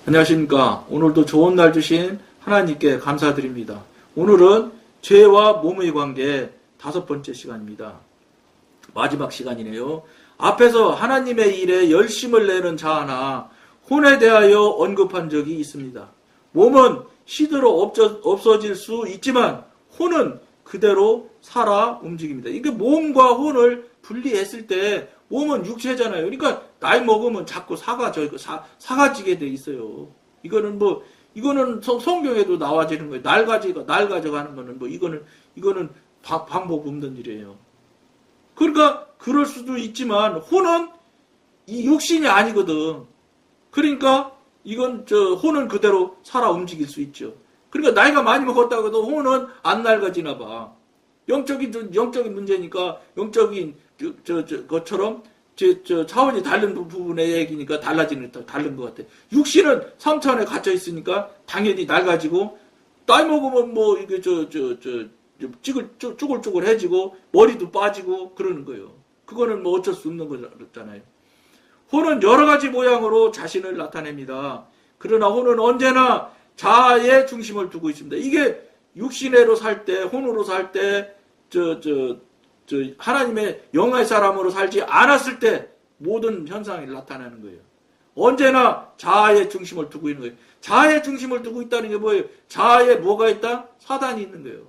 안녕하십니까. 오늘도 좋은 날 주신 하나님께 감사드립니다. 오늘은 죄와 몸의 관계 5번째 시간입니다. 마지막 시간이네요. 앞에서 하나님의 일에 열심을 내는 자 하나 혼에 대하여 언급한 적이 있습니다. 몸은 시들어 없어질 수 있지만 혼은 그대로 살아 움직입니다. 이게 몸과 혼을 분리했을 때 몸은 육체잖아요. 그러니까 나이 먹으면 자꾸 사가지게 돼 있어요. 이거는 성경에도 나와지는 거예요. 날 가져가는 거는 이거는 방법 없는 일이에요. 그러니까 그럴 수도 있지만 혼은 이 육신이 아니거든. 그러니까 혼은 그대로 살아 움직일 수 있죠. 그러니까 나이가 많이 먹었다고 해도 혼은 안 낡아지나 봐. 영적인 문제니까 영적인 것처럼 차원이 다른 부분의 얘기니까 다른 것 같아. 육신은 3차원에 갇혀 있으니까 당연히 낡아지고 나이 먹으면 이게 쭈글쭈글해지고 머리도 빠지고 그러는 거예요. 그거는 어쩔 수 없는 거잖아요. 혼은 여러 가지 모양으로 자신을 나타냅니다. 그러나 혼은 언제나 자아의 중심을 두고 있습니다. 이게 육신으로 살 때, 혼으로 살 때, 하나님의 영의 사람으로 살지 않았을 때 모든 현상이 나타나는 거예요. 언제나 자아의 중심을 두고 있는 거예요. 자아의 중심을 두고 있다는 게 뭐예요? 자아에 뭐가 있다? 사단이 있는 거예요.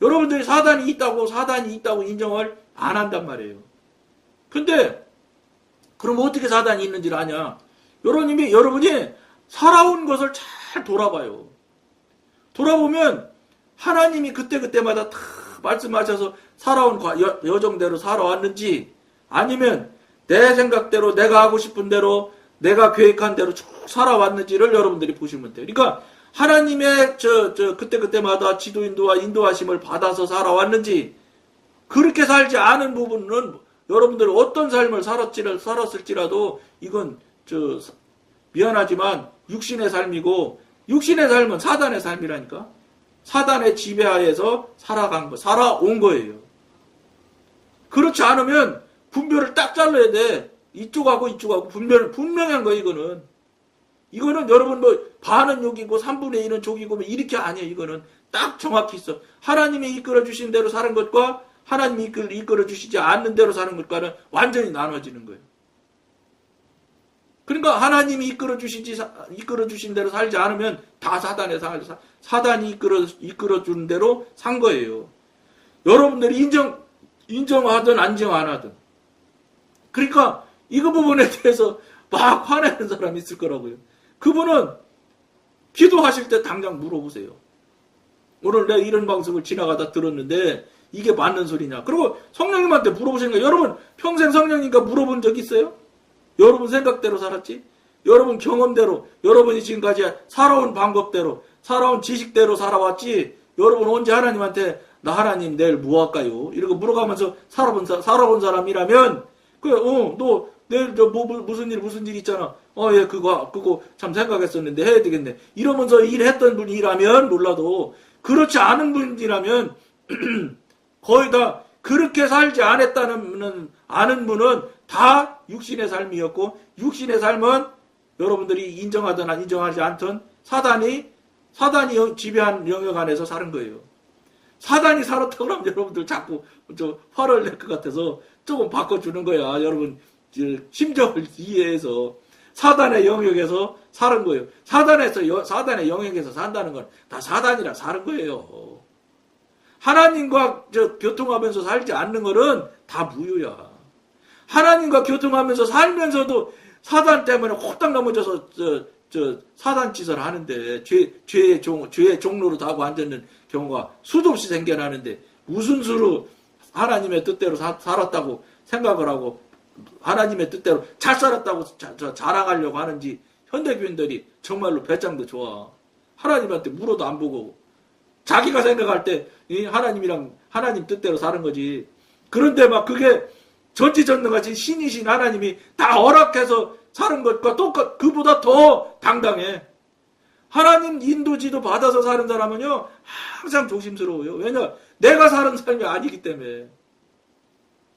여러분들이 사단이 있다고 인정을 안 한단 말이에요. 근데 그럼 어떻게 사단이 있는지를 아냐? 여러분이 살아온 것을 잘 돌아봐요. 돌아보면 하나님이 그때마다 다 말씀하셔서 살아온 여정대로 살아왔는지 아니면 내 생각대로 내가 하고 싶은 대로 내가 계획한 대로 쭉 살아왔는지를 여러분들이 보시면 돼요. 그러니까 하나님의 그때마다 지도인도와 인도하심을 받아서 살아왔는지 그렇게 살지 않은 부분은 여러분들이 어떤 삶을 살았을지라도 이건 미안하지만 육신의 삶이고 육신의 삶은 사단의 삶이라니까. 사단의 지배하에서 살아온 거예요. 그렇지 않으면 분별을 딱 잘라야 돼. 이쪽하고 분명한 거예요, 이거는 여러분 반은 여기고 3분의 1은 저기고 이렇게 아니에요, 이거는. 딱 정확히 있어. 하나님이 이끌어 주신 대로 사는 것과 하나님이 이끌어 주시지 않는 대로 사는 것과는 완전히 나눠지는 거예요. 그러니까 하나님이 이끌어 주신 대로 살지 않으면 다 사단이 이끌어 주는 대로 산 거예요. 여러분들이 인정하든 안 하든. 그러니까 이거 부분에 대해서 막 화내는 사람이 있을 거라고요. 그분은 기도하실 때 당장 물어보세요. 오늘 내가 이런 방송을 지나가다 들었는데 이게 맞는 소리냐. 그리고 성령님한테 물어보시는 거예요. 여러분 평생 성령님과 물어본 적 있어요? 여러분 생각대로 살았지? 여러분 경험대로, 여러분이 지금까지 살아온 방법대로, 살아온 지식대로 살아왔지? 여러분 언제 하나님한테 나 하나님 내일 뭐 할까요? 이러고 물어가면서 살아본 사람이라면 너 내일 무슨 일 있잖아. 예, 그거 참 생각했었는데 해야 되겠네. 이러면서 일했던 분이라면 몰라도 그렇지 않은 분이라면 거의 다 그렇게 살지 않은 분은 다 육신의 삶이었고 육신의 삶은 여러분들이 인정하든 인정하지 않든 사단이 지배한 영역 안에서 사는 거예요. 사단이 살았다 그러면 여러분들 자꾸 화를 낼 것 같아서 조금 바꿔주는 거야. 여러분 심정을 이해해서 사단의 영역에서 사는 거예요. 사단의 영역에서 산다는 건 다 사단이라 사는 거예요. 하나님과 교통하면서 살지 않는 거는 다 무효야. 하나님과 교통하면서 살면서도 사단 때문에 홀딱 넘어져서 사단 짓을 하는데 죄의 종로로 다고 앉는 경우가 수도 없이 생겨나는데 무슨 수로 하나님의 뜻대로 살았다고 생각을 하고 하나님의 뜻대로 잘 살았다고 자랑하려고 하는지 현대교인들이 정말로 배짱도 좋아. 하나님한테 물어도 안 보고 자기가 생각할 때 하나님 뜻대로 사는 거지. 그런데 막 그게 전지전능하신 신이신 하나님이 다 허락해서 사는 것과 그보다 더 당당해. 하나님 인도지도 받아서 사는 사람은요 항상 조심스러워요. 왜냐? 내가 사는 삶이 아니기 때문에.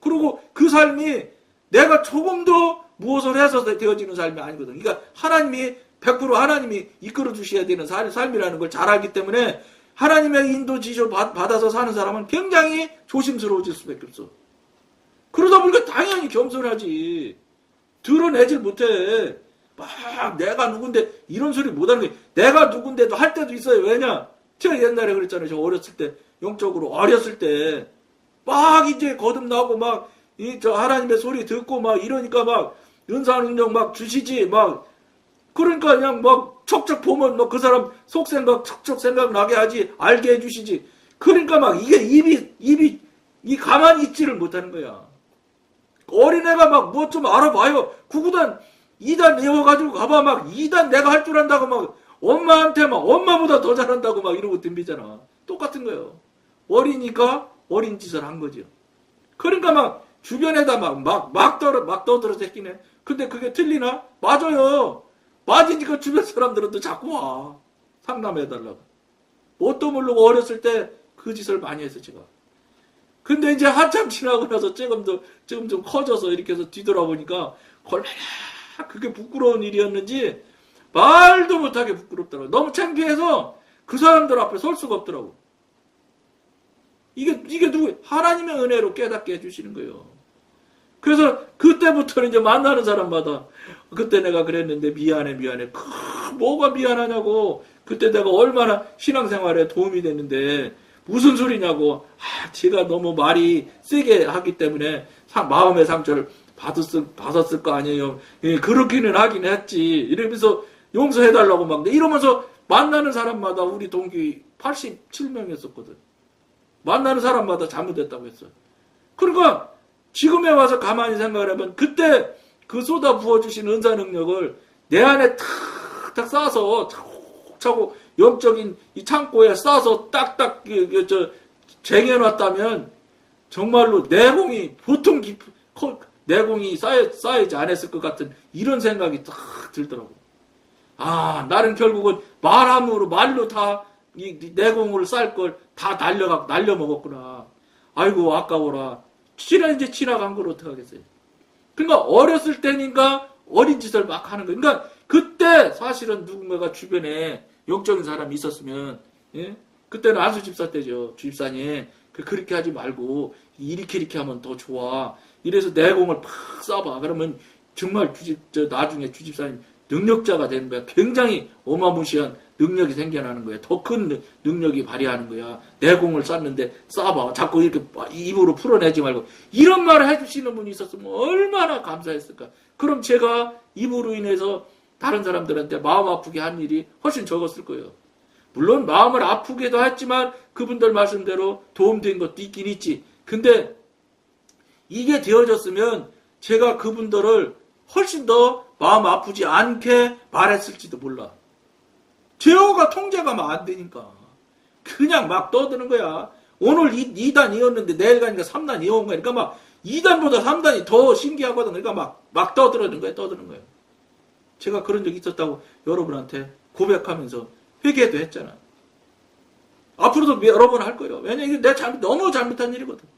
그리고 그 삶이 내가 조금도 무엇을 해서 되어지는 삶이 아니거든. 그러니까 하나님이 100% 하나님이 이끌어 주셔야 되는 삶이라는 걸 잘 알기 때문에 하나님의 인도 지조 받아서 사는 사람은 굉장히 조심스러워질 수밖에 없어. 그러다 보니까 당연히 겸손하지. 드러내질 못해. 막 내가 누군데 이런 소리 못하는 게 내가 누군데도 할 때도 있어요. 왜냐? 제가 옛날에 그랬잖아요. 저 어렸을 때 영적으로 어렸을 때 막 이제 거듭나고 막 저 하나님의 소리 듣고 막 이러니까 막 은사 능력 막 주시지 막 그러니까 그냥 막 척척 보면 뭐 그 사람 속 생각 척척 생각나게 하지 알게 해주시지. 그러니까 막 이게 입이 가만히 있지를 못하는 거야. 어린애가 막 뭐 좀 알아봐요. 9구단 2단 외워가지고 가봐 막 2단 내가 할 줄 안다고 막 엄마한테 막 엄마보다 더 잘한다고 막 이러고 덤비잖아. 똑같은 거예요. 어리니까 어린 짓을 한 거죠. 그러니까 막 주변에다 막 떠들어 새끼네. 근데 그게 틀리나? 맞아요. 맞으니까 주변 사람들은 또 자꾸 와. 상담해달라고. 뭣도 모르고 어렸을 때 그 짓을 많이 했어, 제가. 근데 이제 한참 지나고 나서 지금 좀 커져서 이렇게 해서 뒤돌아보니까 얼마나 그게 부끄러운 일이었는지 말도 못하게 부끄럽더라고. 너무 창피해서 그 사람들 앞에 설 수가 없더라고. 이게 누구? 하나님의 은혜로 깨닫게 해주시는 거예요. 그래서 그때부터는 이제 만나는 사람마다 그때 내가 그랬는데 미안해. 뭐가 미안하냐고. 그때 내가 얼마나 신앙생활에 도움이 됐는데 무슨 소리냐고. 제가 너무 말이 세게 하기 때문에 마음의 상처를 받았을 거 아니에요. 예, 그렇기는 하긴 했지. 이러면서 용서해달라고 막 이러면서 만나는 사람마다 우리 동기 87명이었었거든. 만나는 사람마다 잘못했다고 했어요. 그러니까 지금에 와서 가만히 생각을 하면 그때 그 쏟아 부어주신 은사 능력을 내 안에 탁탁 쌓아서 차고 영적인 이 창고에 쌓아서 딱딱 쟁여놨다면 정말로 내공이 보통 내공이 쌓이지 않았을 것 같은 이런 생각이 딱 들더라고. 나는 결국은 말로 다 이 내공을 쌓을 걸 다 날려먹었구나. 아이고 아까워라. 이제 지나간 걸 어떡하겠어요. 그러니까 어렸을 때니까 어린 짓을 막 하는 거예요. 그러니까 그때 사실은 누군가가 주변에 영적인 사람이 있었으면, 예? 그때는 안수 집사 때죠. 주집사님 그렇게 하지 말고 이렇게 하면 더 좋아. 이래서 내공을 팍 쏴봐. 그러면 정말 나중에 주집사님 능력자가 되는 거야. 굉장히 어마무시한 능력이 생겨나는 거야. 더 큰 능력이 발휘하는 거야. 내공을 쐈는데 쏴봐. 자꾸 이렇게 입으로 풀어내지 말고. 이런 말을 해주시는 분이 있었으면 얼마나 감사했을까. 그럼 제가 입으로 인해서 다른 사람들한테 마음 아프게 한 일이 훨씬 적었을 거예요. 물론 마음을 아프게도 했지만 그분들 말씀대로 도움된 것도 있긴 있지. 근데 이게 되어졌으면 제가 그분들을 훨씬 더 마음 아프지 않게 말했을지도 몰라. 제어가 통제가 막 안 되니까. 그냥 막 떠드는 거야. 오늘 2단이었는데 내일 가니까 3단이 온 거야. 그러니까 막 2단보다 3단이 더 신기하거든. 그러니까 막 떠드는 거야. 제가 그런 적이 있었다고 여러분한테 고백하면서 회개도 했잖아. 앞으로도 여러 번 할 거예요. 왜냐면 이게 너무 잘못한 일이거든.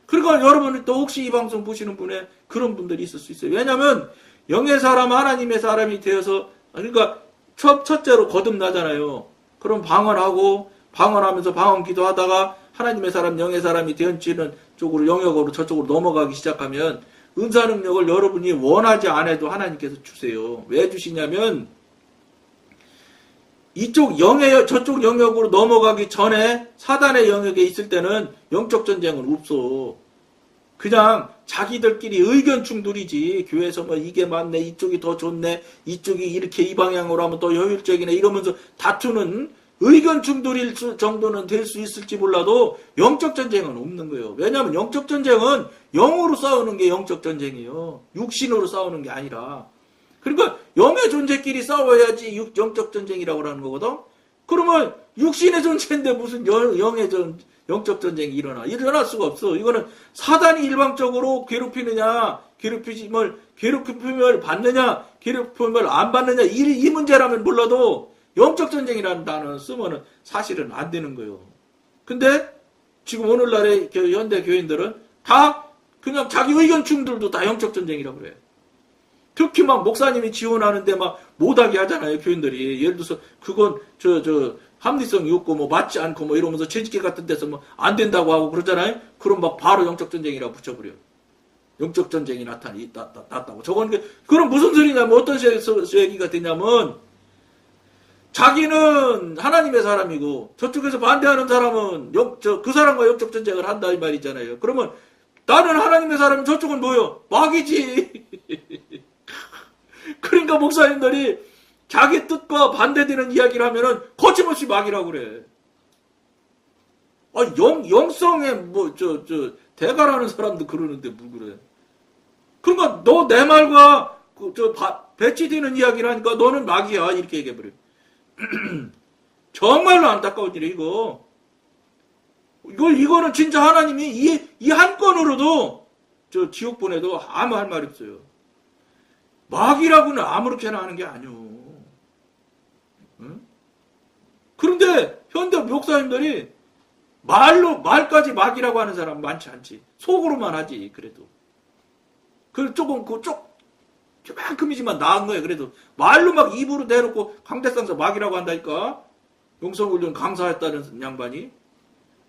그러니까 여러분이 또 혹시 이 방송 보시는 분에 그런 분들이 있을 수 있어요. 왜냐면 영의 사람, 하나님의 사람이 되어서, 그러니까 첫째로 거듭나잖아요. 그럼 방언하면서 방언 기도하다가 하나님의 사람, 영의 사람이 되어지는 쪽으로 영역으로 저쪽으로 넘어가기 시작하면 은사 능력을 여러분이 원하지 않아도 하나님께서 주세요. 왜 주시냐면 저쪽 영역으로 넘어가기 전에 사단의 영역에 있을 때는 영적 전쟁은 없어. 그냥 자기들끼리 의견 충돌이지. 교회에서 뭐 이게 맞네, 이쪽이 더 좋네, 이쪽이 이렇게 이 방향으로 하면 더 효율적이네 이러면서 다투는 의견 충돌일 정도는 될 수 있을지 몰라도 영적 전쟁은 없는 거예요. 왜냐하면 영적 전쟁은 영으로 싸우는 게 영적 전쟁이에요. 육신으로 싸우는 게 아니라. 그러니까 영의 존재끼리 싸워야지 영적 전쟁이라고 하는 거거든. 그러면 육신의 존재인데 무슨 영적 전쟁이 일어날 수가 없어. 이거는 사단이 일방적으로 괴롭히느냐, 괴롭힘을 받느냐, 괴롭힘을 안 받느냐 이 문제라면 몰라도 영적 전쟁이라는 단어를 쓰면은 사실은 안 되는 거예요. 근데 지금 오늘날의 현대 교인들은 다 그냥 자기 의견 충돌도 다 영적 전쟁이라고 그래요. 특히 막 목사님이 지원하는데 막 못하게 하잖아요, 교인들이. 예를 들어서 그건 합리성이 없고 뭐 맞지 않고 뭐 이러면서 채찍기 같은 데서 뭐 안 된다고 하고 그러잖아요. 그럼 막 바로 영적 전쟁이라고 붙여버려. 영적 전쟁이 났다고. 저건 그럼 무슨 소리냐면 어떤 얘기가 되냐면 자기는 하나님의 사람이고 저쪽에서 반대하는 사람은 그 사람과 영적 전쟁을 한다 이 말이잖아요. 그러면 나는 하나님의 사람이 저쪽은 뭐요? 마귀지. 그러니까 목사님들이 자기 뜻과 반대되는 이야기를 하면은 거침없이 마귀라고 그래. 아, 영성에 대가라는 사람도 그러는데 뭐 그래. 그러니까 너 내 말과 배치되는 이야기를 하니까 너는 마귀야. 이렇게 얘기해버려. 정말로 안타까운 일이야, 이거. 이거는 진짜 하나님이 이 한 건으로도 지옥 보내도 아무 할 말이 없어요. 마귀라고는 아무렇게나 하는 게 아니오. 응? 그런데 현대 목사님들이 말까지 마귀라고 하는 사람 많지 않지. 속으로만 하지, 그래도. 그만큼이지만 나은 거예요, 그래도. 말로 막 입으로 대놓고 강대상사 마귀라고 한다니까. 영성훈련 강사했다는 양반이.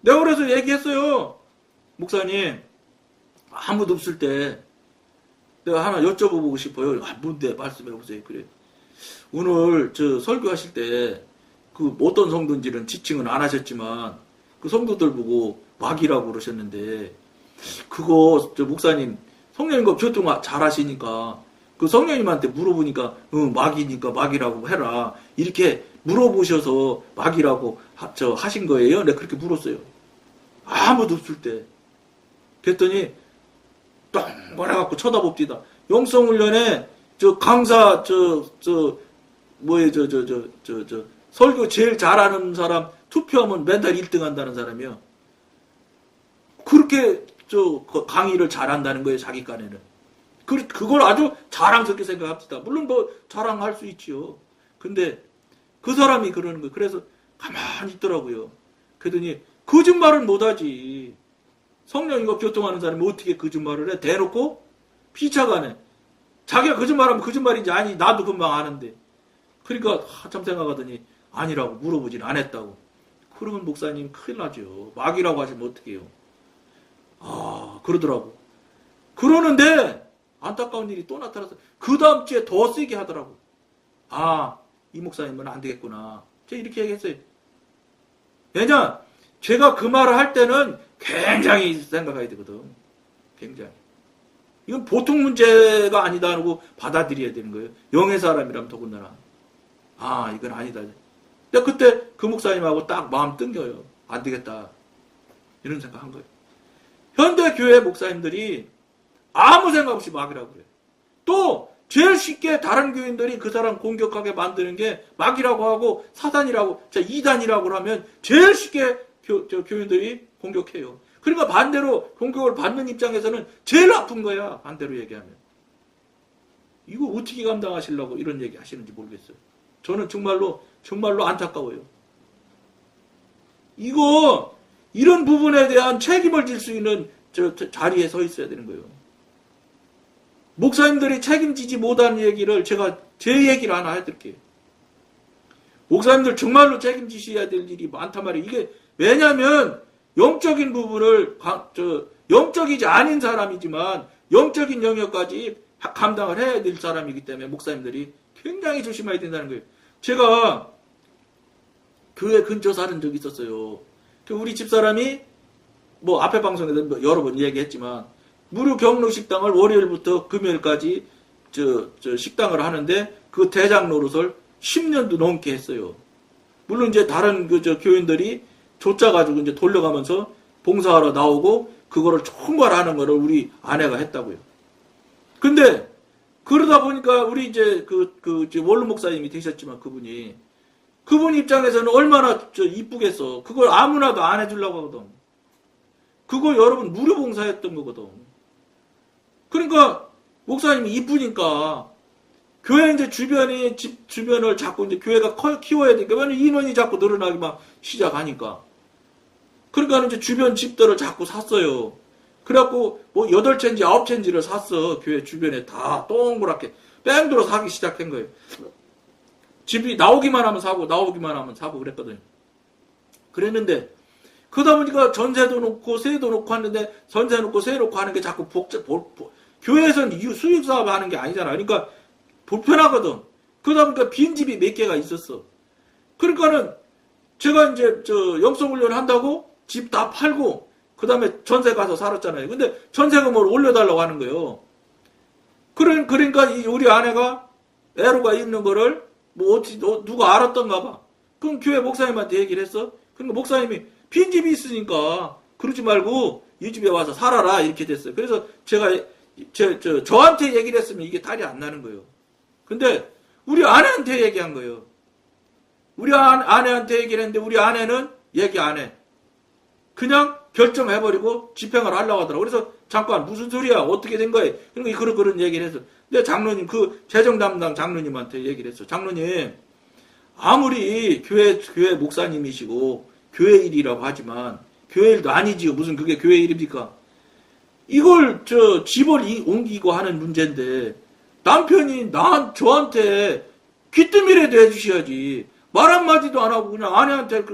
내가 그래서 얘기했어요. 목사님, 아무도 없을 때 내가 하나 여쭤보고 싶어요. 뭔데? 말씀해보세요. 그래. 오늘 설교하실 때 어떤 성도인지는 지칭은 안 하셨지만 그 성도들 보고 마귀라고 그러셨는데 그거 목사님 성령님과 교통 잘 하시니까 그 성령님한테 물어보니까 마귀니까 마귀라고 해라. 이렇게 물어보셔서 마귀라고 하신 거예요? 내가 그렇게 물었어요. 아무도 없을 때. 그랬더니 똥거려갖고 쳐다봅디다. 영성훈련에 강사 설교 제일 잘하는 사람 투표하면 맨날 1등 한다는 사람이요. 그렇게 강의를 잘한다는 거예요, 자기 깐에는. 그걸 아주 자랑스럽게 생각합시다. 물론 뭐 자랑할 수 있지요. 근데 그 사람이 그러는 거예요. 그래서 가만히 있더라고요. 그러더니 거짓말은 못하지. 성령님과 교통하는 사람이 어떻게 거짓말을 해? 대놓고 피차가네. 자기가 거짓말하면 거짓말인지 아니 나도 금방 아는데. 그러니까 한참 생각하더니 아니라고 물어보진 안 했다고. 그러면 목사님 큰일 나죠. 마귀라고 하시면 어떡해요. 그러더라고. 그러는데 안타까운 일이 또 나타나서 그 다음 주에 더 세게 하더라고. 이 목사님은 안 되겠구나. 제가 이렇게 얘기했어요. 왜냐? 제가 그 말을 할 때는 굉장히 생각해야 되거든. 굉장히. 이건 보통 문제가 아니다라고 받아들여야 되는 거예요. 영의 사람이라면 더군다나. 이건 아니다. 근데 그때 그 목사님하고 딱 마음 뜬겨요. 안 되겠다. 이런 생각한 거예요. 현대 교회 목사님들이 아무 생각 없이 마귀라고 그래요. 또 제일 쉽게 다른 교인들이 그 사람 공격하게 만드는 게 마귀라고 하고 사단이라고, 이단이라고 하면 제일 쉽게 교인들이 공격해요. 그러니까 반대로 공격을 받는 입장에서는 제일 아픈 거야. 반대로 얘기하면. 이거 어떻게 감당하시려고 이런 얘기 하시는지 모르겠어요. 저는 정말로 안타까워요. 이런 부분에 대한 책임을 질 수 있는 자리에 서 있어야 되는 거예요. 목사님들이 책임지지 못하는 얘기를 제 얘기를 하나 해드릴게요. 목사님들 정말로 책임지셔야 될 일이 많단 말이에요. 이게 왜냐면 영적인 부분을 영적이지 않은 사람이지만 영적인 영역까지 감당을 해야 될 사람이기 때문에 목사님들이 굉장히 조심해야 된다는 거예요. 제가 교회 근처 사는 적이 있었어요. 우리 집사람이 앞에 방송에서 여러 번 이야기했지만 무료 경로 식당을 월요일부터 금요일까지 식당을 하는데 그 대장 노릇을 10년도 넘게 했어요. 물론 이제 다른 교인들이 쫓아가지고 이제 돌려가면서 봉사하러 나오고 그거를 총괄하는 거를 우리 아내가 했다고요. 근데 그러다 보니까 우리 이제 원로 목사님이 되셨지만 그분 입장에서는 얼마나 이쁘겠어. 그걸 아무나도 안 해주려고 하거든. 그거 여러분 무료 봉사했던 거거든. 그러니까 목사님이 이쁘니까 교회 이제 집 주변을 자꾸 이제 교회가 키워야 되니까 왜냐면 인원이 자꾸 늘어나기 막 시작하니까. 그러니까 이제 주변 집들을 자꾸 샀어요. 그래갖고 8채인지 9채인지를 샀어. 교회 주변에 다 동그랗게 뺑들어 사기 시작한 거예요. 집이 나오기만 하면 사고 나오기만 하면 사고 그랬거든요. 그랬는데 그러다 보니까 전세도 놓고 세도 놓고 하는데 전세 놓고 세 놓고 하는 게 자꾸 교회에서는 수익 사업 하는 게 아니잖아. 그러니까 불편하거든. 그러다 보니까 빈집이 몇 개가 있었어. 그러니까는 제가 이제 영성훈련 한다고 집 다 팔고 그 다음에 전세 가서 살았잖아요. 근데 전세금을 올려달라고 하는 거예요. 그러니까 우리 아내가 애로가 있는 거를 누가 알았던가 봐. 그럼 교회 목사님한테 얘기를 했어. 그러니까 목사님이 빈집이 있으니까 그러지 말고 이 집에 와서 살아라 이렇게 됐어요. 그래서 제가 저한테 얘기를 했으면 이게 탈이 안 나는 거예요. 근데 우리 아내한테 얘기한 거예요. 우리 아내한테 얘기를 했는데 우리 아내는 얘기 안 해. 그냥 결정해버리고 집행을 하려고 하더라고. 그래서 잠깐 무슨 소리야? 어떻게 된 거야? 그러니까 그런 얘기를 했어. 근데 장로님 그 재정 담당 장로님한테 얘기를 했어. 장로님 아무리 교회 목사님이시고 교회 일이라고 하지만 교회 일도 아니지요. 무슨 그게 교회 일입니까? 이걸 집을 옮기고 하는 문제인데 남편이 저한테 귀뜸이라도 해주셔야지. 말 한마디도 안 하고 그냥 아내한테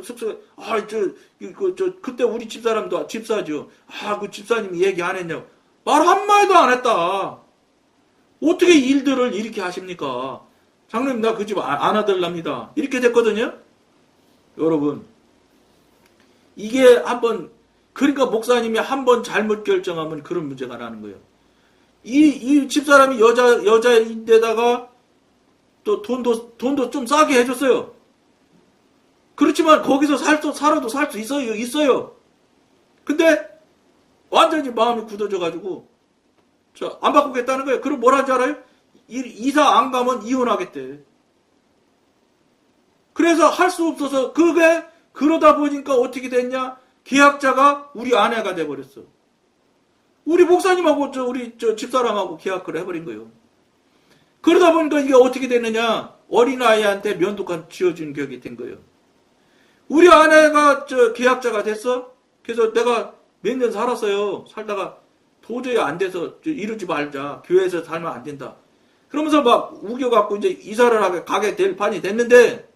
그때 우리 집사람도 집사죠. 그 집사님이 얘기 안 했냐고. 말 한마디도 안 했다. 어떻게 일들을 이렇게 하십니까? 장로님 나 그 집 안 하들랍니다. 이렇게 됐거든요. 여러분 이게 그러니까 목사님이 한번 잘못 결정하면 그런 문제가 나는 거예요. 이 집사람이 여자인데다가 또 돈도 좀 싸게 해줬어요. 그렇지만 거기서 살아도 살 수 있어요. 근데 완전히 마음이 굳어져가지고 안 바꾸겠다는 거예요. 그럼 뭘 하는지 알아요? 이사 안 가면 이혼하겠대. 그래서 할 수 없어서 그러다 보니까 어떻게 됐냐? 계약자가 우리 아내가 돼버렸어. 우리 목사님하고 우리 집사람하고 계약을 해버린 거예요. 그러다 보니까 이게 어떻게 됐느냐? 어린아이한테 면도관 지어준 격이 된 거예요. 우리 아내가 계약자가 됐어. 그래서 내가 몇 년 살았어요. 살다가 도저히 안 돼서 이러지 말자. 교회에서 살면 안 된다. 그러면서 막 우겨갖고 이제 이사를 가게 될 판이 됐는데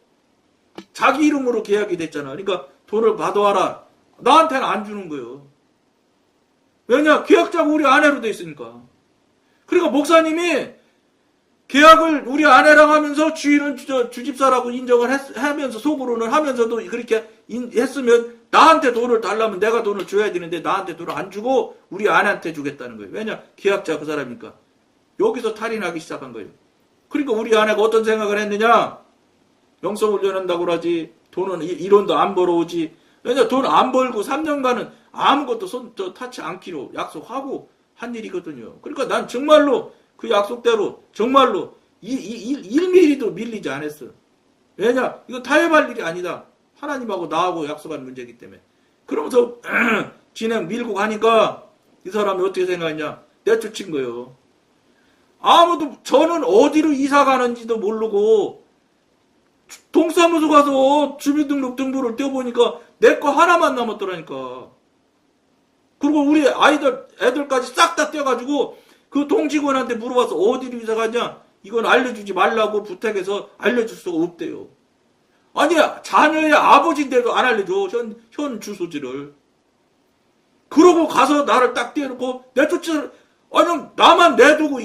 자기 이름으로 계약이 됐잖아. 그러니까 돈을 받아와라. 나한테는 안 주는 거예요. 왜냐? 계약자가 우리 아내로 돼 있으니까. 그러니까 목사님이 계약을 우리 아내랑 하면서 주인은 주집사라고 인정을 하면서 속으로는 하면서도 그렇게 했으면 나한테 돈을 달라면 내가 돈을 줘야 되는데 나한테 돈을 안 주고 우리 아내한테 주겠다는 거예요. 왜냐? 계약자 그 사람이니까. 여기서 탈이 나기 시작한 거예요. 그러니까 우리 아내가 어떤 생각을 했느냐? 영성훈련한다고 그러지. 돈은 1원도 안 벌어오지. 왜냐? 돈 안 벌고 3년간은 아무것도 타치 않기로 약속하고 한 일이거든요. 그러니까 난 정말로 그 약속대로 정말로 1mm도 밀리지 않았어. 왜냐? 이거 타협할 일이 아니다. 하나님하고 나하고 약속한 문제이기 때문에. 그러면서 진행 밀고 가니까 이 사람이 어떻게 생각했냐? 내쫓은 거예요. 저는 어디로 이사 가는지도 모르고 동사무소 가서 주민등록 등본을 떼어보니까 내 거 하나만 남았더라니까. 그리고 우리 애들까지 싹 다 떼어가지고 그 동직원한테 물어봐서 어디로 이사 가냐? 이건 알려주지 말라고 부탁해서 알려줄 수가 없대요. 아니, 자녀의 아버지인데도 안 알려줘. 현 주소지를. 그러고 가서 나를 딱 떼어놓고 내쫓지. 아니, 나만 내두고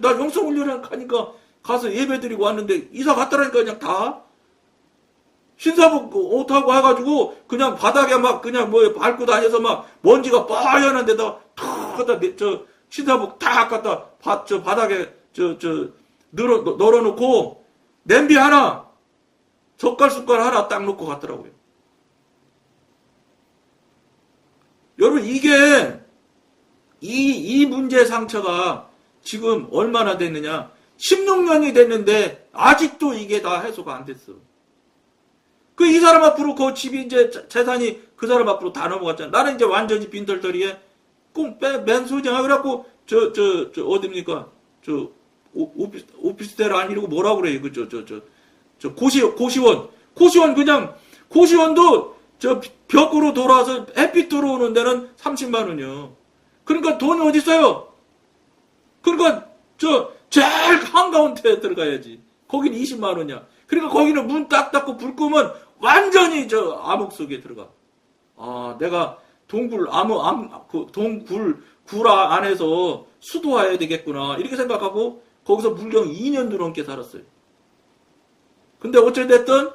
나 영성훈련을 가니까 가서 예배 드리고 왔는데 이사 갔다라니까 그냥 다. 신사복 옷하고 해가지고 그냥 바닥에 막 그냥 밟고 다녀서 막 먼지가 뽀얀한 데다 탁 갖다 신사복 탁 갖다 바닥에 널어놓고 냄비 하나 젓갈 숟갈 하나 딱 놓고 갔더라고요. 여러분 이게 이 문제 상처가 지금 얼마나 됐느냐? 16년이 됐는데 아직도 이게 다 해소가 안 됐어. 이 사람 앞으로 그 집이 이제 재산이 그 사람 앞으로 다 넘어갔잖아. 나는 이제 완전히 빈털터리에 맨소냐. 그래갖고 어딥니까? 오피스텔 아니고 뭐라고 그래요? 고시원 그냥 고시원도 벽으로 돌아서 햇빛 들어오는 데는 30만 원이요. 그러니까 돈이 어디 있어요? 그러니까 제일 한가운데에 들어가야지. 거긴 20만 원이야. 그러니까 거기는 문 딱 닫고 불 끄면 완전히 저 암흑 속에 들어가. 아, 내가 동굴 동굴 구라 안에서 수도해야 되겠구나 이렇게 생각하고 거기서 물경 2년도 넘게 살았어요. 근데 어찌됐든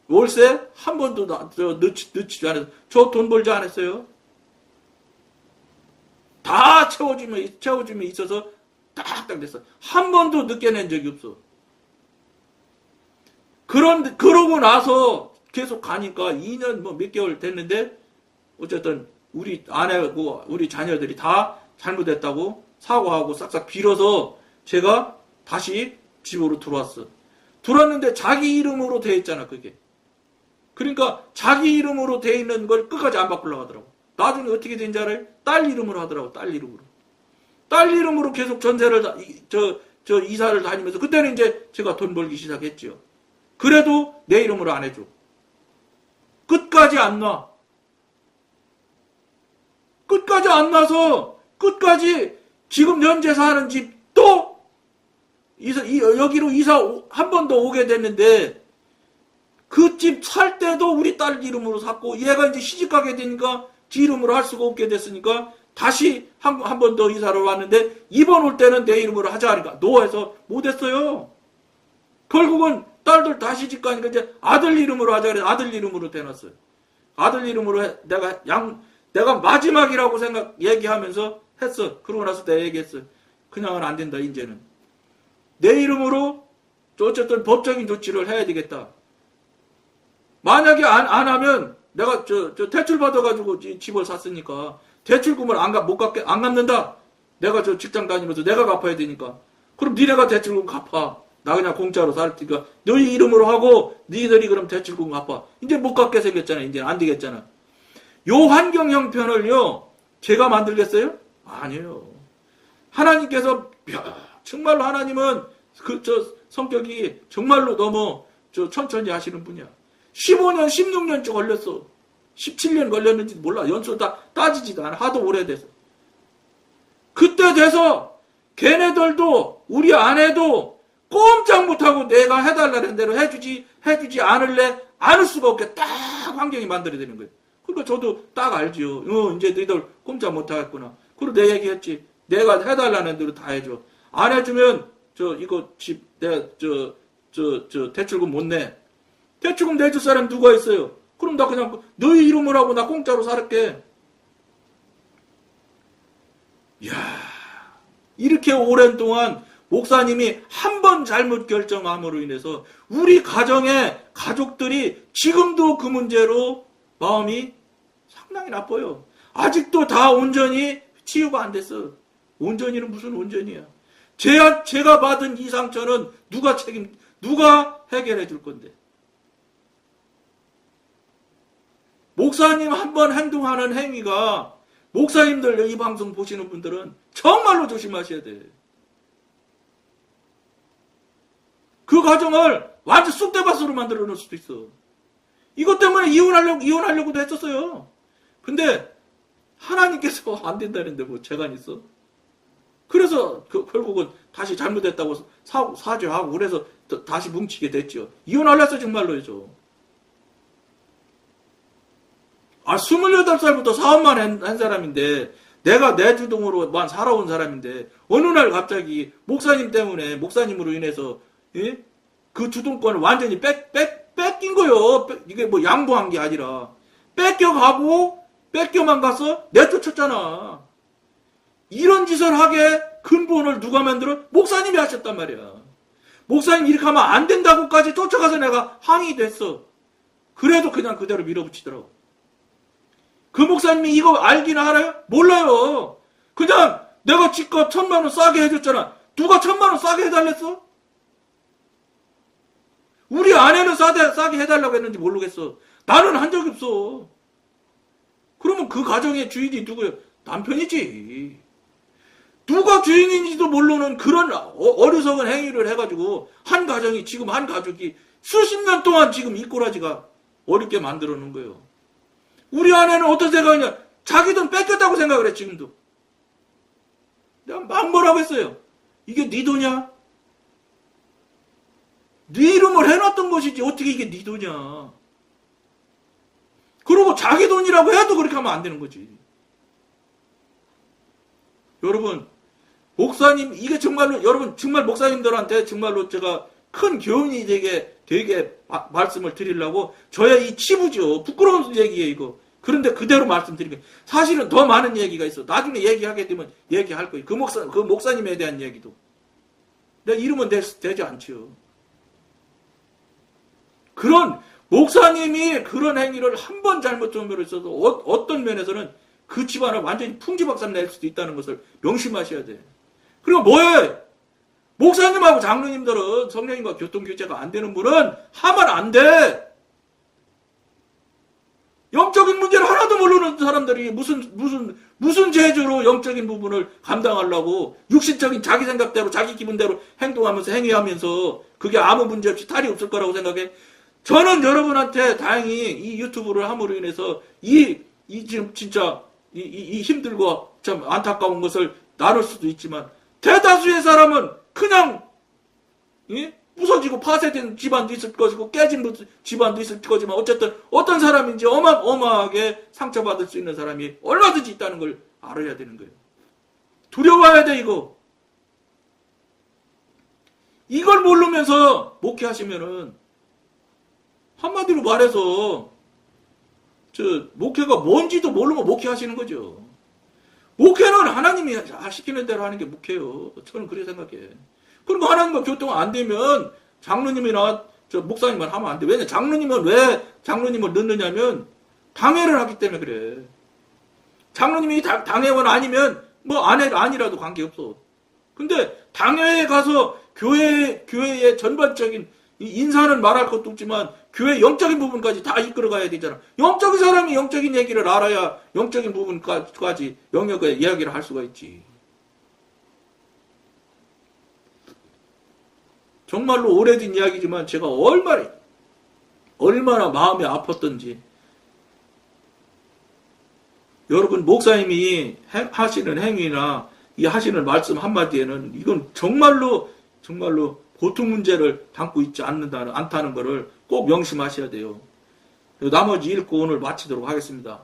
월세 한 번도 늦지도 않았어요. 저 돈 벌지 않았어요. 다 채워주면 있어서 딱딱 됐어. 한 번도 늦게 낸 적이 없어. 그러고 나서 계속 가니까 2년 몇 개월 됐는데 어쨌든 우리 아내고 우리 자녀들이 다 잘못했다고 사과하고 싹싹 빌어서 제가 다시 집으로 들어왔어. 들어왔는데 자기 이름으로 돼 있잖아, 그게. 그러니까 자기 이름으로 돼 있는 걸 끝까지 안 바꾸려고 하더라고. 나중에 어떻게 된지 알아요? 딸 이름으로 하더라고, 딸 이름으로. 딸 이름으로 계속 전세를, 이사를 다니면서, 그때는 이제 제가 돈 벌기 시작했죠. 그래도 내 이름으로 안 해줘. 끝까지 안 놔. 끝까지 안 놔서, 끝까지 지금 현재 사는 집 또, 여기로 이사 한 번 더 오게 됐는데, 그 집 살 때도 우리 딸 이름으로 샀고, 얘가 이제 시집 가게 되니까 지 이름으로 할 수가 없게 됐으니까, 다시 한 번 더 이사를 왔는데, 이번 올 때는 내 이름으로 하자 하니까, 노해서 못했어요. 결국은 딸들 다 시집 가니까 이제 아들 이름으로 하자 그래서 아들 이름으로 대놨어요. 아들 이름으로 내가 마지막이라고 얘기하면서 했어. 그러고 나서 내가 얘기했어. 그냥은 안 된다, 이제는. 내 이름으로 어쨌든 법적인 조치를 해야 되겠다. 만약에 안 하면 내가 대출 받아가지고 집을 샀으니까 대출금을 안 갚는다. 내가 직장 다니면서 내가 갚아야 되니까. 그럼 니네가 대출금 갚아. 나 그냥 공짜로 살 테니까 너희 이름으로 하고 니들이 그럼 대출금 갚아. 이제 못 갚게 생겼잖아. 이제 안 되겠잖아. 요 환경 형편을요 제가 만들겠어요? 아니에요. 하나님께서 정말로 하나님은 성격이 정말로 너무 천천히 하시는 분이야. 15년, 16년째 걸렸어. 17년 걸렸는지도 몰라. 연수 다 따지지도 않아. 하도 오래돼서. 그때 돼서 걔네들도 우리 아내도 꼼짝 못하고 내가 해달라는 대로 해주지 않을 수가 없게 딱 환경이 만들어야 되는 거예요. 그러니까 저도 딱 알지요. 이제 너희들 꼼짝 못하겠구나. 그리고 내 얘기했지. 내가 해달라는 대로 다 해줘. 안 해주면 이거 집 내가 대출금 못 내. 대출금 내줄 사람 누가 있어요? 그럼 나 그냥 너희 이름으로 하고 나 공짜로 살게. 이야, 이렇게 오랜 동안 목사님이 한 번 잘못 결정함으로 인해서 우리 가족들이 지금도 그 문제로 마음이 상당히 나빠요. 아직도 다 온전히 치유가 안 됐어. 온전히는 무슨 온전이야. 제가 받은 이 상처는 누가 해결해 줄 건데. 목사님 한 번 행동하는 행위가 목사님들 이 방송 보시는 분들은 정말로 조심하셔야 돼. 그 가정을 완전 쑥대밭으로 만들어 놓을 수도 있어. 이것 때문에 이혼하려고도 했었어요. 근데 하나님께서 안 된다는데 뭐 재간이 있어? 그래서 결국은 다시 잘못했다고 사죄하고 그래서 다시 뭉치게 됐죠. 이혼하려 했어 정말로죠. 28살부터 사업만 한 사람인데 내가 내 주동으로만 살아온 사람인데 어느 날 갑자기 목사님 때문에 목사님으로 인해서 그 주동권을 완전히 뺏긴 거요. 이게 뭐 양보한 게 아니라 뺏겨만 가서 내쫓았잖아. 이런 짓을 하게 근본을 누가 만들어? 목사님이 하셨단 말이야. 목사님 이렇게 하면 안 된다고까지 쫓아가서 내가 항의됐어. 그래도 그냥 그대로 밀어붙이더라고. 그 목사님이 이거 알기는 알아요? 몰라요. 그냥 내가 집값 1,000만 원 싸게 해줬잖아. 누가 1,000만 원 싸게 해달랬어? 우리 아내는 싸게 해달라고 했는지 모르겠어. 나는 한 적이 없어. 그러면 그 가정의 주인이 누구예요? 남편이지. 누가 주인인지도 모르는 그런 어리석은 행위를 해가지고 한 가족이 수십 년 동안 지금 이 꼬라지가 어렵게 만들어 놓은 거예요. 우리 아내는 어떤 생각이냐? 자기 돈 뺏겼다고 생각을 해, 지금도. 내가 막 뭐라고 했어요. 이게 네 돈이야? 인정을 해놨던 것이지 어떻게 이게 네 돈이야. 그리고 자기 돈이라고 해도 그렇게 하면 안 되는 거지. 여러분, 목사님, 이게 정말로, 여러분, 정말 목사님들한테 정말로 제가 큰 교훈이 되게 말씀을 드리려고, 저의 이 치부죠. 부끄러운 얘기예요, 이거. 그런데 그대로 말씀드리게. 사실은 더 많은 얘기가 있어. 나중에 얘기하게 되면 얘기할 거예요. 그 목사님에 대한 얘기도. 내가 이러면 되지 않죠. 그런, 목사님이 그런 행위를 한 번 잘못한 면에 있어서 어떤 면에서는 그 집안을 완전히 풍지박산 낼 수도 있다는 것을 명심하셔야 돼. 그리고 뭐해? 목사님하고 장로님들은 성령님과 교통교제가 안 되는 분은 하면 안 돼. 영적인 문제를 하나도 모르는 사람들이 무슨 재주로 영적인 부분을 감당하려고 육신적인 자기 생각대로 자기 기분대로 행동하면서 행위하면서 그게 아무 문제 없이 탈이 없을 거라고 생각해. 저는 여러분한테 다행히 이 유튜브를 함으로 인해서 지금 진짜 이 힘들고 참 안타까운 것을 나눌 수도 있지만 대다수의 사람은 그냥 부서지고 파쇄된 집안도 있을 것이고 깨진 집안도 있을 거지만 어쨌든 어떤 사람인지 어마어마하게 상처받을 수 있는 사람이 얼마든지 있다는 걸 알아야 되는 거예요. 두려워야 돼 이거. 이걸 모르면서 목회하시면은 한마디로 말해서 목회가 뭔지도 모르고 목회하시는 거죠. 목회는 하나님이 시키는 대로 하는 게 목회예요. 저는 그렇게 생각해. 그리고 하나님과 교통 안 되면 장로님이나 목사님만 하면 안 돼. 왜냐? 장로님은 왜 장로님을 넣느냐면 당회를 하기 때문에 그래. 장로님이 당회원 아니면 뭐 아니라도 관계없어. 근데 당회에 가서 교회의 전반적인 인사는 말할 것도 없지만 교회 영적인 부분까지 다 이끌어가야 되잖아. 영적인 사람이 영적인 얘기를 알아야 영적인 부분까지 영역의 이야기를 할 수가 있지. 정말로 오래된 이야기지만 제가 얼마나 마음이 아팠던지. 여러분 목사님이 하시는 행위나 이 하시는 말씀 한마디에는 이건 정말로 보통 문제를 담고 있지 않다는 것을 꼭 명심하셔야 돼요. 나머지 읽고 오늘 마치도록 하겠습니다.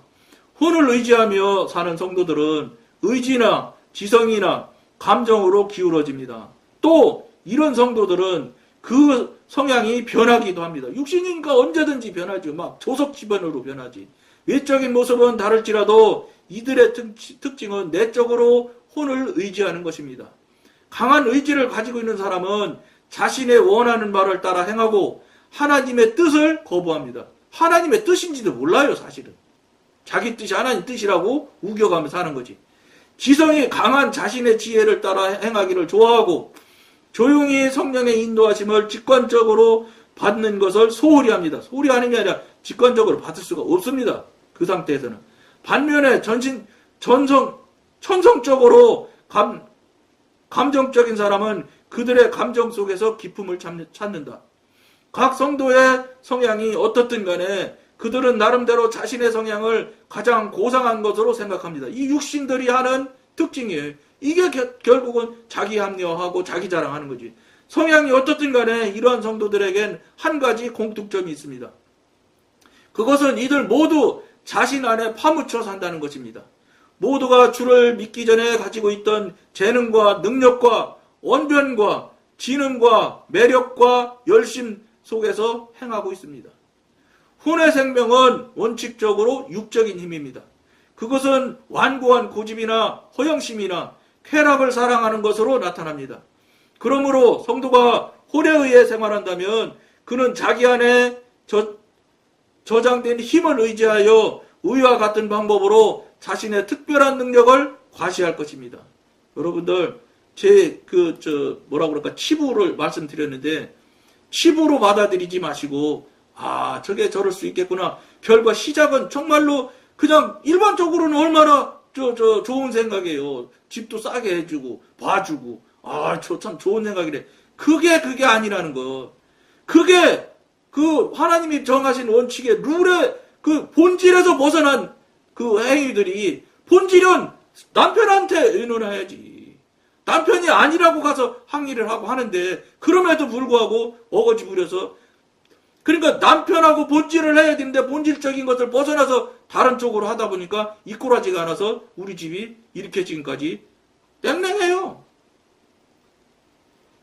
혼을 의지하며 사는 성도들은 의지나 지성이나 감정으로 기울어집니다. 또 이런 성도들은 그 성향이 변하기도 합니다. 육신이니까 언제든지 변하죠. 막 조석지변으로 변하지. 외적인 모습은 다를지라도 이들의 특징은 내적으로 혼을 의지하는 것입니다. 강한 의지를 가지고 있는 사람은 자신의 원하는 말을 따라 행하고 하나님의 뜻을 거부합니다. 하나님의 뜻인지도 몰라요, 사실은. 자기 뜻이 하나님 뜻이라고 우겨가면서 하는 거지. 지성이 강한 자신의 지혜를 따라 행하기를 좋아하고 조용히 성령의 인도하심을 직관적으로 받는 것을 소홀히 합니다. 소홀히 하는 게 아니라 직관적으로 받을 수가 없습니다. 그 상태에서는. 반면에 천성적으로 감정적인 사람은 그들의 감정 속에서 기쁨을 찾는다. 각 성도의 성향이 어떻든 간에 그들은 나름대로 자신의 성향을 가장 고상한 것으로 생각합니다. 이 육신들이 하는 특징이에요. 이게 결국은 자기 합리화하고 자기 자랑하는 거지. 성향이 어떻든 간에 이러한 성도들에겐 한 가지 공통점이 있습니다. 그것은 이들 모두 자신 안에 파묻혀 산다는 것입니다. 모두가 주를 믿기 전에 가지고 있던 재능과 능력과 언변과 지능과 매력과 열심 속에서 행하고 있습니다. 혼의 생명은 원칙적으로 육적인 힘입니다. 그것은 완고한 고집이나 허영심이나 쾌락을 사랑하는 것으로 나타납니다. 그러므로 성도가 혼에 의해 생활한다면 그는 자기 안에 저장된 힘을 의지하여 의와 같은 방법으로 자신의 특별한 능력을 과시할 것입니다. 여러분들 치부를 말씀드렸는데 치부로 받아들이지 마시고 저게 저럴 수 있겠구나. 결과 시작은 정말로 그냥 일반적으로는 얼마나 좋은 생각이에요. 집도 싸게 해주고 봐주고 참 좋은 생각이래. 그게 아니라는 거. 그게 그 하나님이 정하신 원칙의 룰의 그 본질에서 벗어난 그 행위들이 본질은 남편한테 의논해야지. 남편이 아니라고 가서 항의를 하고 하는데 그럼에도 불구하고 어거지 부려서 그러니까 남편하고 본질을 해야 되는데 본질적인 것을 벗어나서 다른 쪽으로 하다 보니까 이꼬라지가 않아서 우리 집이 이렇게 지금까지 땡땡해요.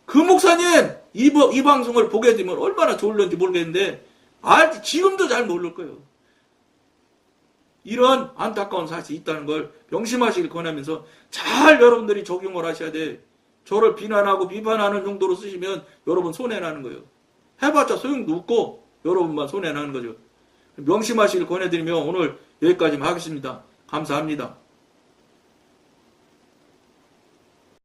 그 목사님 이 방송을 보게 되면 얼마나 좋을런지 모르겠는데 지금도 잘 모를 거예요. 이런 안타까운 사실이 있다는 걸 명심하시길 권하면서 잘 여러분들이 적용을 하셔야 돼. 저를 비난하고 비판하는 정도로 쓰시면 여러분 손해나는 거예요. 해봤자 소용도 없고 여러분만 손해나는 거죠. 명심하시길 권해드리며 오늘 여기까지만 하겠습니다. 감사합니다.